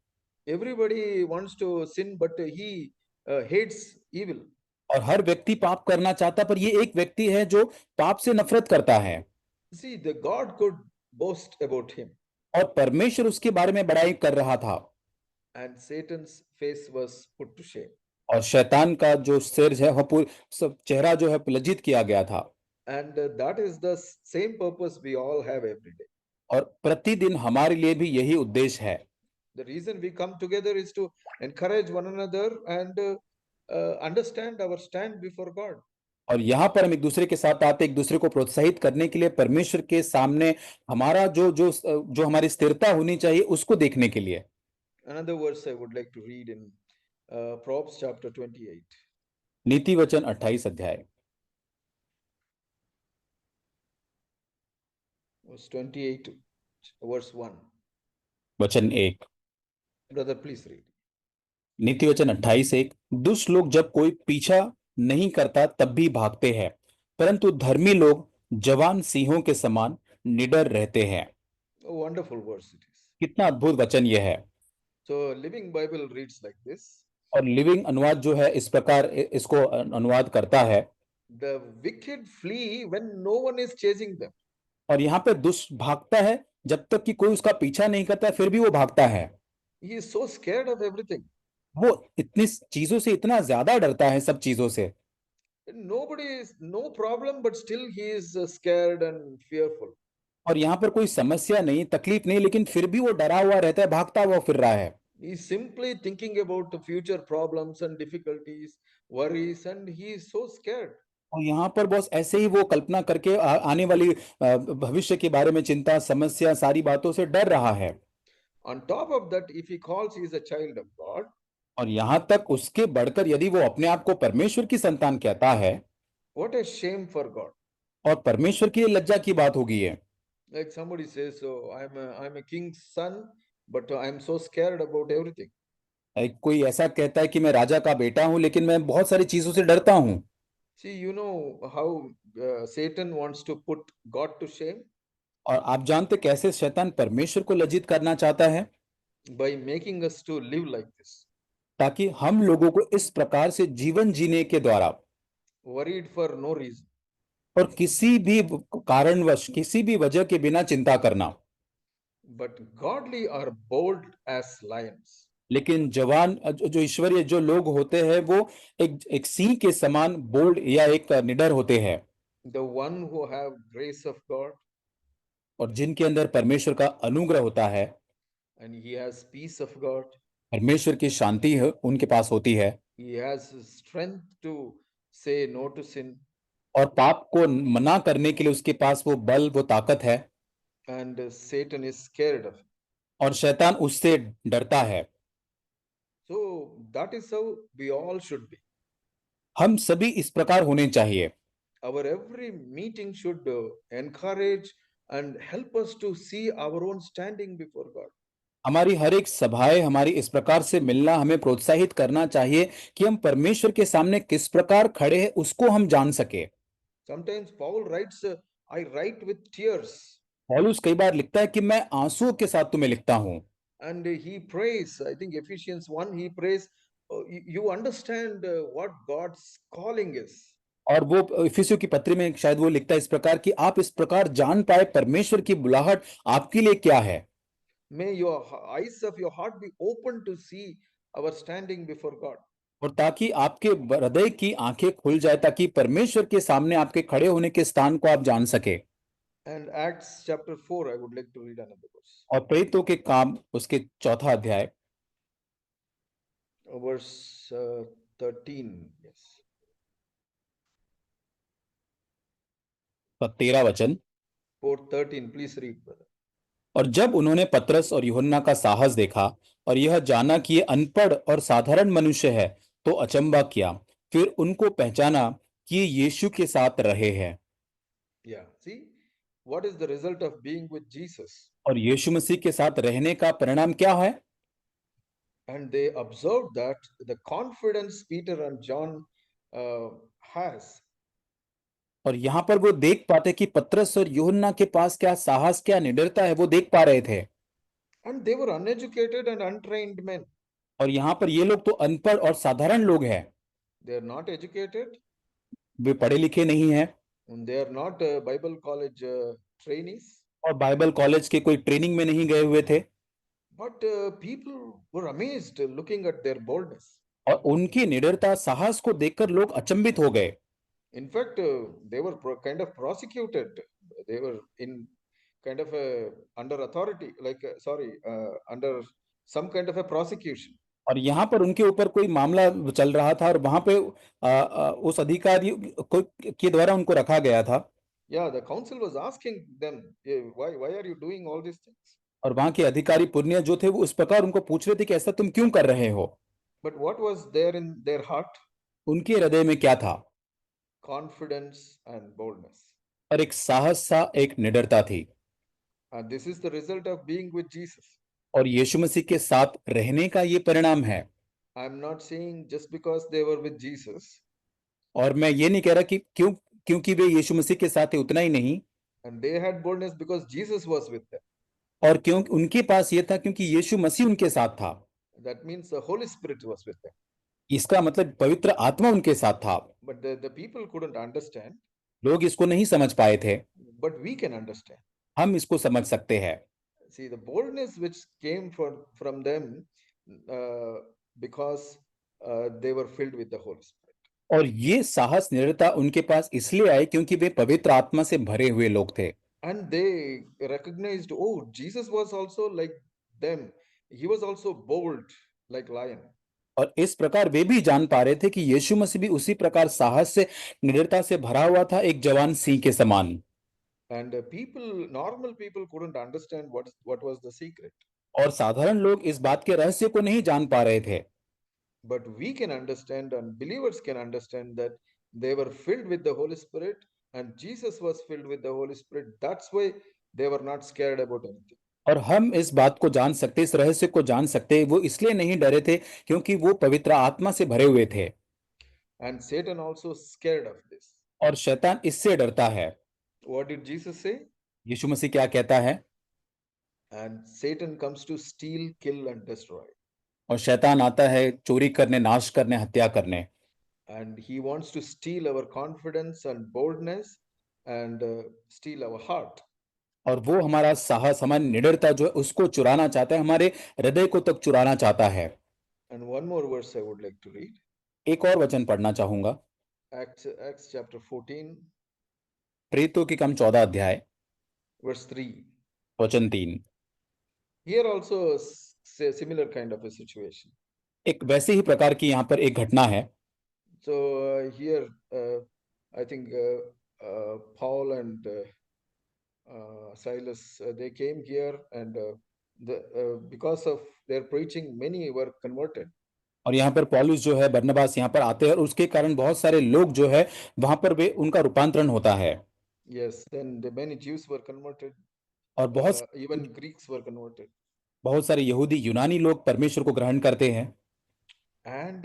Everybody wants to sin, but he hates evil. और हर व्यक्ति पाप करना चाहता, पर ये एक व्यक्ति है जो पाप से नफरत करता है। See, the God could boast about him, और परमेश्वर उसके बारे में बड़ाई कर रहा था। and Satan's face was put to shame. और शैतान का जो सिर है वह सब चेहरा जो है लज्जित किया गया था। And that is the same purpose we all have every day. और प्रतिदिन हमारे लिए भी यही उद्देश्य है। The reason we come together is to encourage one another and understand our stand before God. और यहाँ पर हम एक दूसरे के साथ आते, एक दूसरे को प्रोत्साहित करने के लिए, परमेश्वर के सामने हमारा जो हमारी स्थिरता होनी चाहिए उसको देखने के लिए। Another verse I would like to read in Proverbs chapter 28. नीति वचन 28 अध्याय Verse 28, verse 1. वचन 1। Brother, please read. नीति वचन 28:1। दुष्ट लोग जब कोई पीछा नहीं करता तब भी भागते हैं, परंतु धर्मी लोग जवान सिंहों के समान निडर रहते हैं। A wonderful verse it is. कितना अद्भुत वचन यह है। So Living Bible reads like this. और लिविंग अनुवाद जो है इस प्रकार इसको अनुवाद करता है। The wicked flee when no one is chasing them. और यहाँ पे दुष्ट भागता है जब तक कि कोई उसका पीछा नहीं करता, फिर भी वो भागता है। He is so scared of everything. वो इतनी चीजों से इतना ज्यादा डरता है, सब चीजों से। Nobody is, no problem, but still he is scared and fearful. और यहाँ पर कोई समस्या नहीं, तकलीफ नहीं, लेकिन फिर भी वो डरा हुआ रहता है, भागता हुआ फिर रहा है। He is simply thinking about the future problems and difficulties, worries, and he is so scared. और यहाँ पर बस ऐसे ही वो कल्पना करके आने वाली भविष्य के बारे में चिंता, समस्या, सारी बातों से डर रहा है। On top of that, if he calls he is a child of God, और यहाँ तक उसके बढ़कर यदि वो अपने आप को परमेश्वर की संतान कहता है, what a shame for God. और परमेश्वर की लज्जा की बात होगी ये। Like somebody says, so I'm a king's son, but I'm so scared about everything. कोई ऐसा कहता है कि मैं राजा का बेटा हूं, लेकिन मैं बहुत सारी चीजों से डरता हूं। See, you know how Satan wants to put God to shame? और आप जानते कैसे शैतान परमेश्वर को लज्जित करना चाहता है? By making us to live like this, ताकि हम लोगों को इस प्रकार से जीवन जीने के द्वारा, worried for no reason. और किसी भी कारणवश, किसी भी वजह के बिना चिंता करना। But godly are bold as lions. लेकिन जवान जो ईश्वरीय जो लोग होते हैं वो एक सिंह के समान बोल्ड या एक निडर होते हैं। The one who have grace of God, और जिनके अंदर परमेश्वर का अनुग्रह होता है, and he has peace of God. परमेश्वर की शांति है उनके पास होती है। He has strength to say no to sin, और पाप को मना करने के लिए उसके पास वो बल, वो ताकत है। and Satan is scared of him. और शैतान उससे डरता है। So that is how we all should be. हम सभी इस प्रकार होने चाहिए। Our every meeting should encourage and help us to see our own standing before God. हमारी हर एक सभाएं, हमारी इस प्रकार से मिलना हमें प्रोत्साहित करना चाहिए कि हम परमेश्वर के सामने किस प्रकार खड़े हैं उसको हम जान सके। Sometimes Paul writes, I write with tears. पौलुस कई बार लिखता है कि मैं आंसुओं के साथ तुम्हें लिखता हूं। And he prays, I think Ephesians 1, he prays, you understand what God's calling is. और वो इफिसियों की पत्री में शायद वो लिखता है इस प्रकार कि आप इस प्रकार जान पाए परमेश्वर की बुलाहट आपके लिए क्या है। May your eyes of your heart be open to see our standing before God. और ताकि आपके हृदय की आंखें खुल जाए, ताकि परमेश्वर के सामने आपके खड़े होने के स्थान को आप जान सके। And Acts chapter 4, I would like to read another verse. और प्रेरितों के काम उसके 4 अध्याय Verse 13, yes. 13 वचन। 4:13, please read, brother. और जब उन्होंने पतरस और यूहन्ना का साहस देखा और यह जाना कि ये अनपढ़ और साधारण मनुष्य है, तो अचंभा किया। फिर उनको पहचाना कि ये यीशु के साथ रहे हैं। Yeah, see, what is the result of being with Jesus? और यीशु मसीह के साथ रहने का परिणाम क्या है? And they observed that the confidence Peter and John has. और यहाँ पर वो देख पाते कि पतरस और यूहन्ना के पास क्या साहस, क्या निडरता है, वो देख पा रहे थे। And they were uneducated and untrained men. और यहाँ पर ये लोग तो अनपढ़ और साधारण लोग हैं, They are not educated, वे पढ़े लिखे नहीं हैं and they are not Bible college trainees. और बाइबल कॉलेज के कोई ट्रेनिंग में नहीं गए हुए थे। But people were amazed looking at their boldness. और उनकी निडरता, साहस को देखकर लोग अचंभित हो गए। In fact, they were kind of prosecuted. They were in kind of a under authority, like under some kind of a prosecution. और यहाँ पर उनके ऊपर कोई मामला चल रहा था और वहां पे उस अधिकारी को के द्वारा उनको रखा गया था। Yeah, the council was asking them, why are you doing all these things? और वहां के अधिकारी पुण्य जो थे वो इस प्रकार उनको पूछ रहे थे कि ऐसा तुम क्यों कर रहे हो। But what was there in their heart? उनके हृदय में क्या था? Confidence and boldness. और एक साहस सा, एक निडरता थी। And this is the result of being with Jesus. और यीशु मसीह के साथ रहने का ये परिणाम है। I'm not saying just because they were with Jesus और मैं ये नहीं कह रहा कि क्योंकि वे यीशु मसीह के साथ थे उतना ही नहीं, and they had boldness because Jesus was with them. और क्यों उनके पास ये था क्योंकि यीशु मसीह उनके साथ था। That means the Holy Spirit was with them. इसका मतलब पवित्र आत्मा उनके साथ था। But the people couldn't understand, लोग इसको नहीं समझ पाए थे, but we can understand. हम इसको समझ सकते हैं। See, the boldness which came from them because they were filled with the Holy Spirit. और ये साहस, निडरता उनके पास इसलिए आई क्योंकि वे पवित्र आत्मा से भरे हुए लोग थे। And they recognized, oh, Jesus was also like them. He was also bold like lion. और इस प्रकार वे भी जान पा रहे थे कि यीशु मसीह भी उसी प्रकार साहस से, निडरता से भरा हुआ था, एक जवान सिंह के समान। And normal people couldn't understand what was the secret. और साधारण लोग इस बात के रहस्य को नहीं जान पा रहे थे। But we can understand, and believers can understand, that they were filled with the Holy Spirit, and Jesus was filled with the Holy Spirit. That's why they were not scared about anything. और हम इस बात को जान सकते, इस रहस्य को जान सकते, वो इसलिए नहीं डरे थे क्योंकि वो पवित्र आत्मा से भरे हुए थे। And Satan also scared of this. और शैतान इससे डरता है। What did Jesus say? यीशु मसीह क्या कहता है? And Satan comes to steal, kill, and destroy. और शैतान आता है चोरी करने, नाश करने, हत्या करने। And he wants to steal our confidence and boldness and steal our heart. और वो हमारा साहस, हमारी निडरता जो है उसको चुराना चाहता है, हमारे हृदय को तक चुराना चाहता है। And one more verse I would like to read. एक और वचन पढ़ना चाहूंगा। Acts chapter 14, प्रेरितों के काम 14 अध्याय verse 3. वचन 3। Here also similar kind of a situation. एक वैसे ही प्रकार की यहाँ पर एक घटना है। So here I think Paul and Silas they came here, and because of their preaching many were converted. और यहाँ पर पौलुस जो है, बरनबास यहाँ पर आते हैं और उसके कारण बहुत सारे लोग जो है वहां पर वे उनका रूपांतरण होता है। Yes, then the many Jews were converted. और Even Greeks were converted. बहुत सारे यहूदी, यूनानी लोग परमेश्वर को ग्रहण करते हैं। And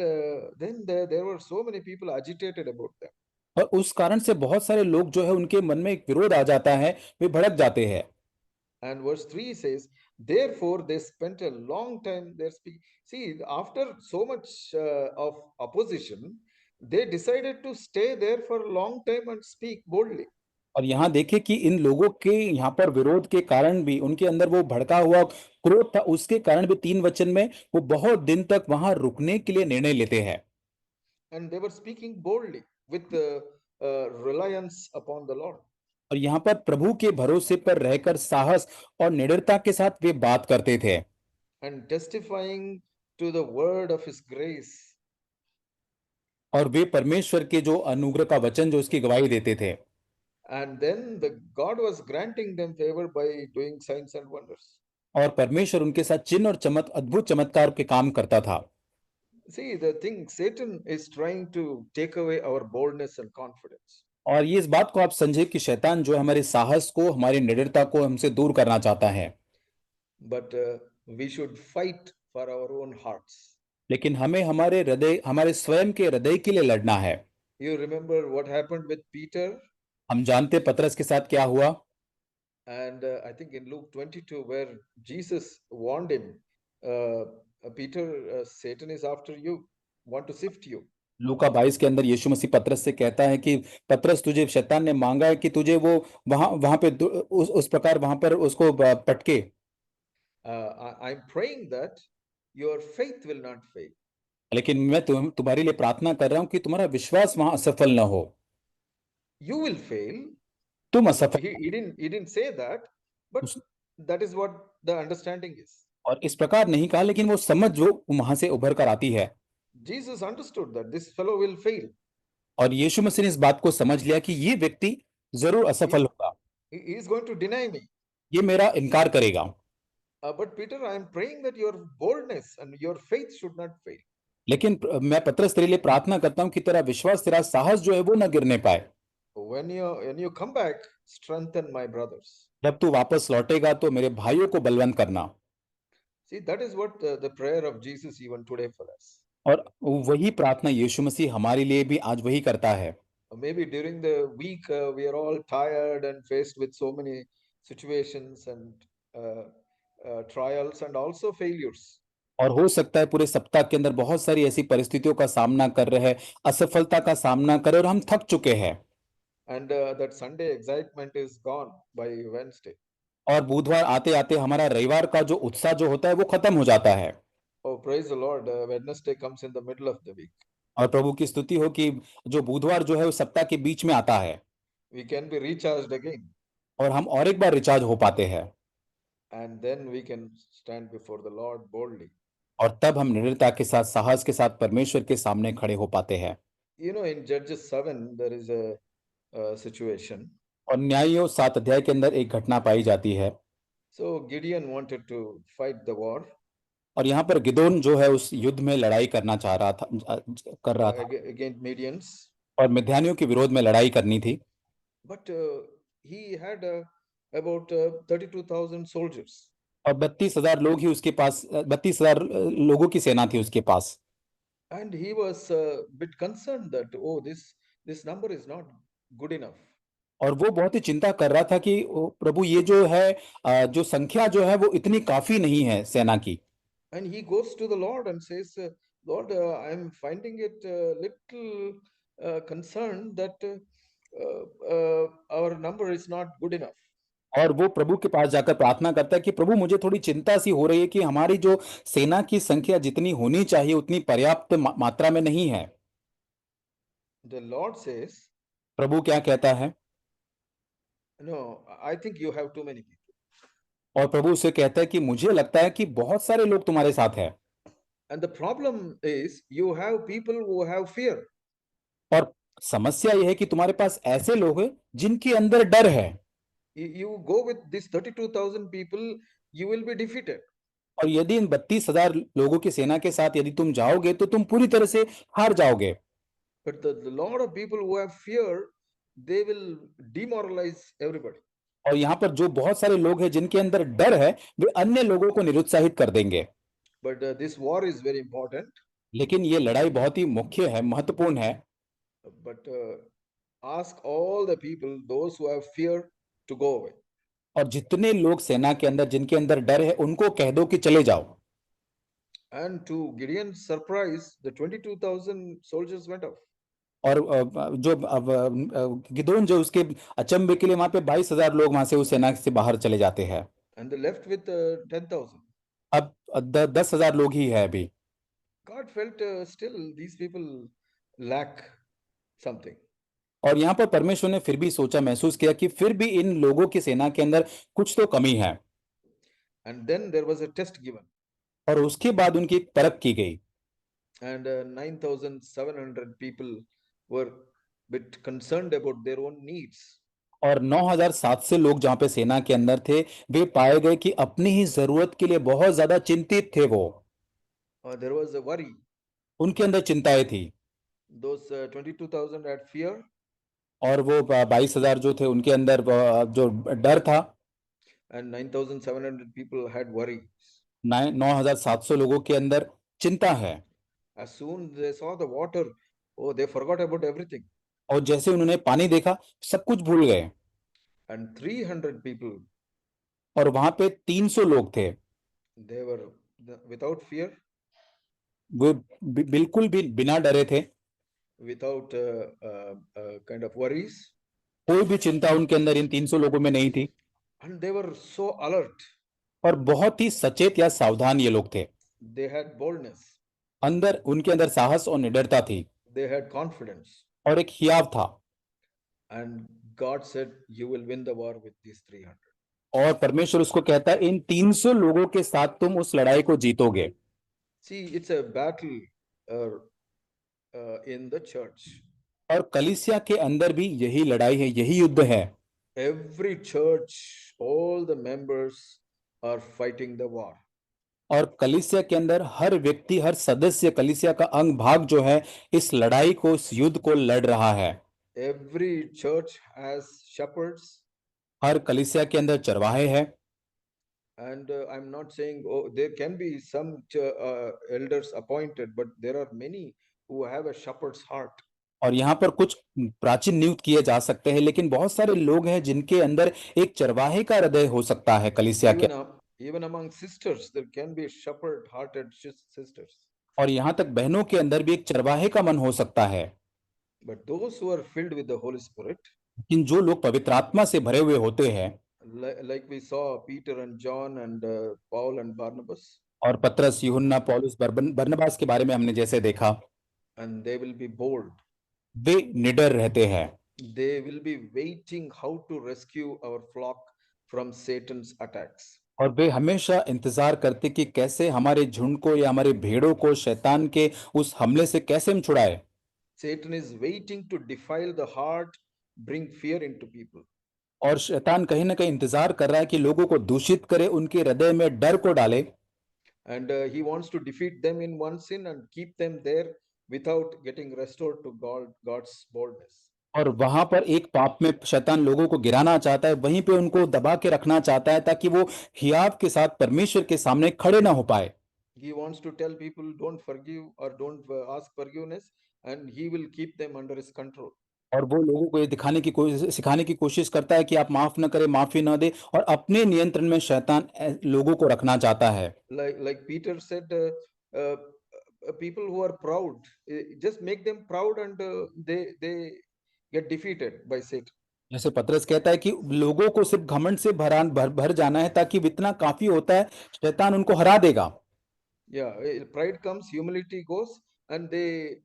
then there were so many people agitated about them. और उस कारण से बहुत सारे लोग जो है उनके मन में एक विरोध आ जाता है, वे भड़क जाते हैं। And verse 3 says, therefore they spent a long time there speaking. See, after so much of opposition, they decided to stay there for a long time and speak boldly. और यहाँ देखे कि इन लोगों के यहाँ पर विरोध के कारण भी उनके अंदर वो भड़का हुआ क्रोध था, उसके कारण भी 3 वचन में वो बहुत दिन तक वहां रुकने के लिए निर्णय लेते हैं। And they were speaking boldly with reliance upon the Lord. और यहाँ पर प्रभु के भरोसे पर रहकर साहस और निडरता के साथ वे बात करते थे। And testifying to the word of his grace. और वे परमेश्वर के जो अनुग्रह का वचन जो उसकी गवाही देते थे। And then God was granting them favor by doing signs and wonders. और परमेश्वर उनके साथ चिन्ह और अद्भुत चमत्कार के काम करता था। See, the thing, Satan is trying to take away our boldness and confidence. और ये इस बात को आप समझे कि शैतान जो है हमारे साहस को, हमारी निडरता को हमसे दूर करना चाहता है। But we should fight for our own hearts. लेकिन हमें हमारे हृदय, हमारे स्वयं के हृदय के लिए लड़ना है। You remember what happened with Peter? हम जानते हैं पतरस के साथ क्या हुआ। And I think in Luke 22, where Jesus warned him, uh, Peter, Satan is after you, want to sift you. लूका 22 के अंदर यीशु मसीह पतरस से कहता है कि पतरस, तुझे शैतान ने मांगा है कि तुझे वो वहां वहां पे उस प्रकार वहां पर उसको पटके। I'm praying that your faith will not fail. लेकिन मैं तुम्हारे लिए प्रार्थना कर रहा हूं कि तुम्हारा विश्वास वहां असफल न हो। You will fail. तुम No, असफल he didn't say that, but उस- that is what the understanding is. और इस प्रकार नहीं कहा, लेकिन वो समझ जो वहां से उभर कर आती है। Jesus understood that this fellow will fail. और यीशु मसीह ने इस बात को समझ लिया कि ये व्यक्ति जरूर असफल He, होगा, he is going to deny me. ये मेरा इनकार करेगा। But Peter, I am praying that your boldness and your faith should not fail. लेकिन मैं पतरस तेरे लिए प्रार्थना करता हूं कि तेरा विश्वास, तेरा साहस जो है वो न गिरने पाए। When you come back, strengthen my brothers. जब तू वापस लौटेगा तो मेरे भाइयों को बलवंत करना। See, that is what the prayer of Jesus even today for us. और वही प्रार्थना यीशु मसीह हमारे लिए भी आज वही करता है। Maybe during the week we are all tired and faced with so many situations and trials and also failures. और हो सकता है पूरे सप्ताह के अंदर बहुत सारी ऐसी परिस्थितियों का सामना कर रहे हैं, असफलता का सामना कर रहे हैं और हम थक चुके हैं। And that Sunday excitement is gone by Wednesday. और बुधवार आते आते हमारा रविवार का जो उत्साह जो होता है वो खत्म हो जाता है। Oh, praise the Lord. Wednesday comes in the middle of the week. और प्रभु की स्तुति हो कि जो बुधवार जो है वो सप्ताह के बीच में आता है We can be recharged again. और हम और एक बार रिचार्ज हो पाते हैं। And then we can stand before the Lord boldly. और तब हम निर्भयता के साथ, साहस के साथ परमेश्वर के सामने खड़े हो पाते हैं। You know, in Judges 7, there is a situation. और न्यायियों 7 अध्याय के अंदर एक घटना पाई जाती है। So Gideon wanted to fight the war और यहाँ पर गिदोन जो है उस युद्ध में लड़ाई करना चाह रहा था, कर रहा था against Midians, और मिद्यानियों के विरोध में लड़ाई करनी थी। but he had about 32,000 soldiers. और 32,000 लोग ही उसके पास, 32,000 लोगों की सेना थी उसके पास। And he was a bit concerned that, oh, this number is not good enough. और वो बहुत ही चिंता कर रहा था कि ओ प्रभु, ये जो है जो संख्या जो है वो इतनी काफी नहीं है सेना की। And he goes to the Lord and says, Lord, I'm finding it a little concerned that our number is not good enough. और वो प्रभु के पास जाकर प्रार्थना करता है कि प्रभु, मुझे थोड़ी चिंता सी हो रही है कि हमारी जो सेना की संख्या जितनी होनी चाहिए उतनी पर्याप्त मात्रा में नहीं है। The Lord says, प्रभु क्या कहता है? no, I think you have too many people. और प्रभु उसे कहता है कि मुझे लगता है कि बहुत सारे लोग तुम्हारे साथ हैं। And the problem is you have people who have fear. और समस्या यह है कि तुम्हारे पास ऐसे लोग हैं जिनके अंदर डर है। You go with this 32,000 people, you will be defeated. और यदि इन 32,000 लोगों की सेना के साथ यदि तुम जाओगे तो तुम पूरी तरह से हार जाओगे। But the lot of people who have fear, they will demoralize everybody. और यहाँ पर जो बहुत सारे लोग हैं जिनके अंदर डर है, वे अन्य लोगों को निरुत्साहित कर देंगे। But this war is very important. लेकिन ये लड़ाई बहुत ही मुख्य है, महत्वपूर्ण है। But ask all the people, those who have fear, to go away. और जितने लोग सेना के अंदर जिनके अंदर डर है उनको कह दो कि चले जाओ। And to Gideon's surprise, the 22,000 soldiers went off. और जो गिदोन जो उसके अचंभे के लिए वहां पे 22,000 लोग वहां से उस सेना से बाहर चले जाते हैं। And they left with 10,000. अब 10,000 लोग ही है अभी। God felt still these people lack something. और यहाँ पर परमेश्वर ने फिर भी सोचा, महसूस किया कि फिर भी इन लोगों की सेना के अंदर कुछ तो कमी है। And then there was a test given. और उसके बाद उनकी एक परख की गई। And 9,700 people were bit concerned about their own needs. और 9,700 लोग जहाँ पे सेना के अंदर थे, वे पाए गए कि अपनी ही जरूरत के लिए बहुत ज्यादा चिंतित थे वो। There was a worry. उनके अंदर चिंताएं थी। Those 22,000 had fear. और वो 22,000 जो थे उनके अंदर जो डर था। And 9,700 people had worry. 9,700 लोगों के अंदर चिंता है। As soon they saw the water, oh, they forgot about everything. और जैसे उन्होंने पानी देखा, सब कुछ भूल गए। And 300 people, और वहां पे 300 लोग थे। they were without fear, वो बिल्कुल भी बिना डरे थे। without kind of worries, कोई भी चिंता उनके अंदर इन 300 लोगों में नहीं थी। and they were so alert. और बहुत ही सचेत या सावधान ये लोग थे। They had boldness, उनके अंदर साहस और निडरता थी। they had confidence. और एक हियाव था। And God said, You will win the war with these 300. और परमेश्वर उसको कहता है, इन 300 लोगों के साथ तुम उस लड़ाई को जीतोगे। See, it's a battle uh, in the church. और कलीसिया के अंदर भी यही लड़ाई है, यही युद्ध है। Every church, all the members are fighting the war. और कलीसिया के अंदर हर व्यक्ति, हर सदस्य, कलीसिया का अंग भाग जो है, इस लड़ाई को, इस युद्ध को लड़ रहा है। Every church has shepherds. हर कलीसिया के अंदर चरवाहे हैं। And I'm not saying, oh, there can be some elders appointed, but there are many who have a shepherd's heart. और यहाँ पर कुछ प्राचीन नियुक्त किए जा सकते हैं, लेकिन बहुत सारे लोग हैं जिनके अंदर एक चरवाहे का हृदय हो सकता है कलीसिया के। Even among sisters, there can be shepherd-hearted sisters. और यहाँ तक बहनों के अंदर भी एक चरवाहे का मन हो सकता है। But those who are filled with the Holy Spirit, लेकिन जो लोग पवित्र आत्मा से भरे हुए होते हैं, like we saw Peter and John and Paul and Barnabas, और पतरस, यूहन्ना, पौलुस, बरनबास के बारे में हमने जैसे देखा, and they will be bold. वे निडर रहते हैं। They will be waiting how to rescue our flock from Satan's attacks. और वे हमेशा इंतजार करते कि कैसे हमारे झुंड को या हमारे भेड़ों को शैतान के उस हमले से कैसे हम छुड़ाए। Satan is waiting to defile the heart, bring fear into people. और शैतान कहीं ना कहीं इंतजार कर रहा है कि लोगों को दूषित करे, उनके हृदय में डर को डाले। And he wants to defeat them in one sin and keep them there without getting restored to God's boldness. और वहां पर एक पाप में शैतान लोगों को गिराना चाहता है, वहीं पे उनको दबा के रखना चाहता है ताकि वो हियाव के साथ परमेश्वर के सामने खड़े ना हो पाए। He wants to tell people don't forgive or don't ask forgiveness, and he will keep them under his control. और वो लोगों को ये दिखाने की कोशिश, सिखाने की कोशिश करता है कि आप माफ न करें, माफी न दे, और अपने नियंत्रण में शैतान लोगों को रखना चाहता है। Like Peter said, people who are proud, just make them proud, and they get defeated by Satan. जैसे पतरस कहता है कि लोगों को सिर्फ घमंड से भर जाना है, ताकि इतना काफी होता है, शैतान उनको हरा देगा। Yeah, pride comes, humility goes, and they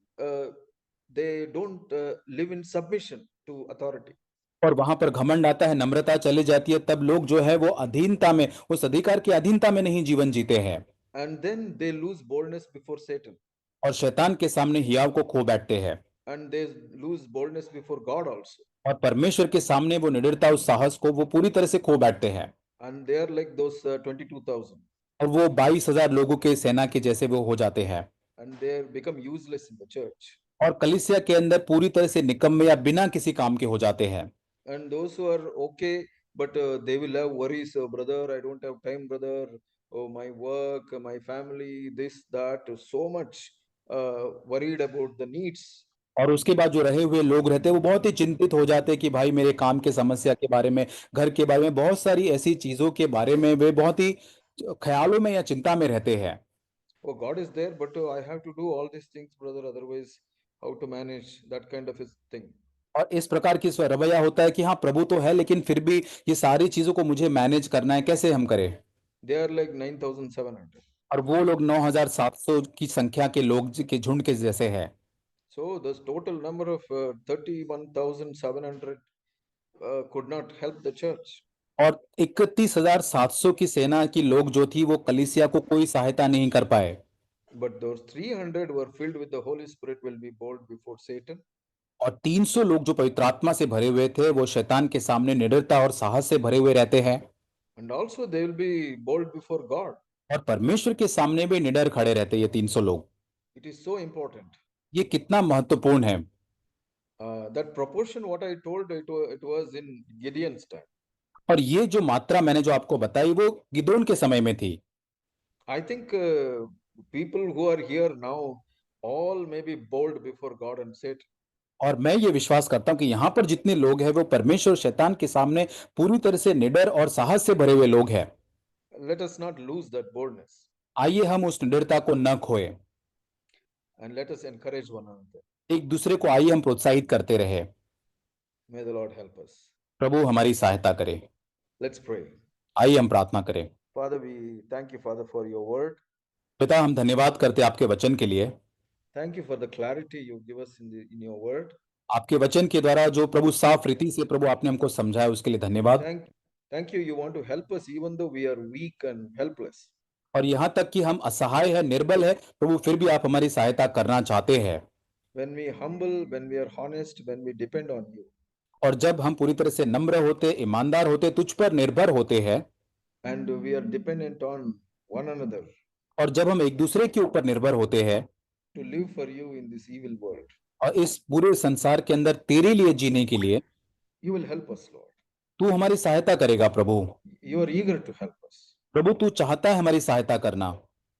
don't live in submission to authority. और वहां पर घमंड आता है, नम्रता चली जाती है, तब लोग जो है वो अधीनता में, उस अधिकार की अधीनता में नहीं जीवन जीते हैं। And then they lose boldness before Satan. और शैतान के सामने हियाव को खो बैठते हैं। And they lose boldness before God also. और परमेश्वर के सामने वो निडरता, उस साहस को वो पूरी तरह से खो बैठते हैं। And they are like those 22,000. और वो 22,000 लोगों के सेना के जैसे वो हो जाते हैं। And they become useless in the church. और कलीसिया के अंदर पूरी तरह से निकम्मे या बिना किसी काम के हो जाते हैं। And those who are okay, but they will have worries. Oh, brother, I don't have time, brother. Oh, my work, my family, this, that, so much worried about the needs. और उसके बाद जो रहे हुए लोग रहते हैं, वो बहुत ही चिंतित हो जाते हैं कि भाई मेरे काम के समस्या के बारे में, घर के बारे में, बहुत सारी ऐसी चीजों के बारे में वे बहुत ही ख्यालों में या चिंता में रहते हैं। Oh, God is there, but I have to do all these things, brother. Otherwise, how to manage that kind of a thing? और इस प्रकार की रवैया होता है कि हाँ प्रभु तो है, लेकिन फिर भी ये सारी चीजों को मुझे मैनेज करना है, कैसे हम करें। They are like 9,700. और वो लोग 9,700 की संख्या के लोग के झुंड के जैसे है। So the total number of 31,700 could not help the church. और 31,700 की सेना की लोग जो थी, वो कलीसिया को कोई सहायता नहीं कर पाए। But those 300 were filled with the Holy Spirit will be bold before Satan. और 300 लोग जो पवित्र आत्मा से भरे हुए थे, वो शैतान के सामने निडरता और साहस से भरे हुए रहते हैं। And also they will be bold before God. और परमेश्वर के सामने भी निडर खड़े रहते ये 300 लोग। It is so important. ये कितना महत्वपूर्ण है। That proportion what I told, it was in Gideon's time. और ये जो मात्रा मैंने जो आपको बताई, वो गिदोन के समय में थी। I think people who are here now all may be bold before God and Satan. और मैं ये विश्वास करता हूं कि यहाँ पर जितने लोग हैं वो परमेश्वर और शैतान के सामने पूरी तरह से निडर और साहस से भरे हुए लोग हैं। Let us not lose that boldness आइए हम उस निडरता को न खोए, and let us encourage one another. एक दूसरे को आइए हम प्रोत्साहित करते रहे। May the Lord help us. प्रभु हमारी सहायता करे। Let's pray. आइए हम प्रार्थना करें। Father, we thank you, Father, for your word. पिता, हम धन्यवाद करते हैं आपके वचन के लिए। Thank you for the clarity you give us in your word. आपके वचन के द्वारा जो प्रभु साफ रीति से प्रभु आपने हमको समझाया उसके लिए धन्यवाद। Thank you. You want to help us even though we are weak and helpless. और यहाँ तक कि हम असहाय है, निर्बल है, प्रभु फिर भी आप हमारी सहायता करना चाहते हैं। When we humble, when we are honest, when we depend on you, और जब हम पूरी तरह से नम्र होते, ईमानदार होते, तुझ पर निर्भर होते हैं, and we are dependent on one another और जब हम एक दूसरे के ऊपर निर्भर होते हैं to live for you in this evil world, और इस पूरे संसार के अंदर तेरे लिए जीने के लिए you will help us, Lord. तू हमारी सहायता करेगा प्रभु। You are eager to help us. प्रभु तू चाहता है हमारी सहायता करना।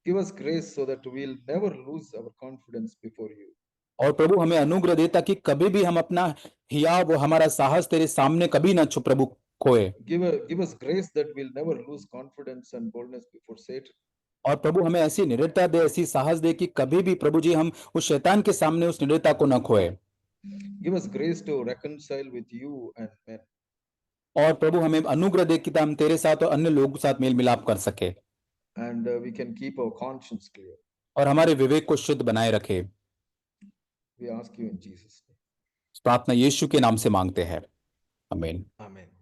Give us grace so that we'll never lose our confidence before you. और प्रभु हमें अनुग्रह दे ताकि कभी भी हम अपना हिया वो हमारा साहस तेरे सामने कभी ना छुप प्रभु खोए। Give us grace that we'll never lose confidence and boldness before Satan. और प्रभु हमें ऐसी निडरता दे, ऐसी साहस दे कि कभी भी प्रभु जी हम उस शैतान के सामने उस निडरता को न खोए। Give us grace to reconcile with you and men. और प्रभु हमें अनुग्रह दे कि हम तेरे साथ और अन्य लोगों के साथ मेल मिलाप कर सके And we can keep our conscience clear. और हमारे विवेक को शुद्ध बनाए रखे। We ask you in Jesus' name. प्रार्थना यीशु के नाम से मांगते हैं, आमीन। Amen.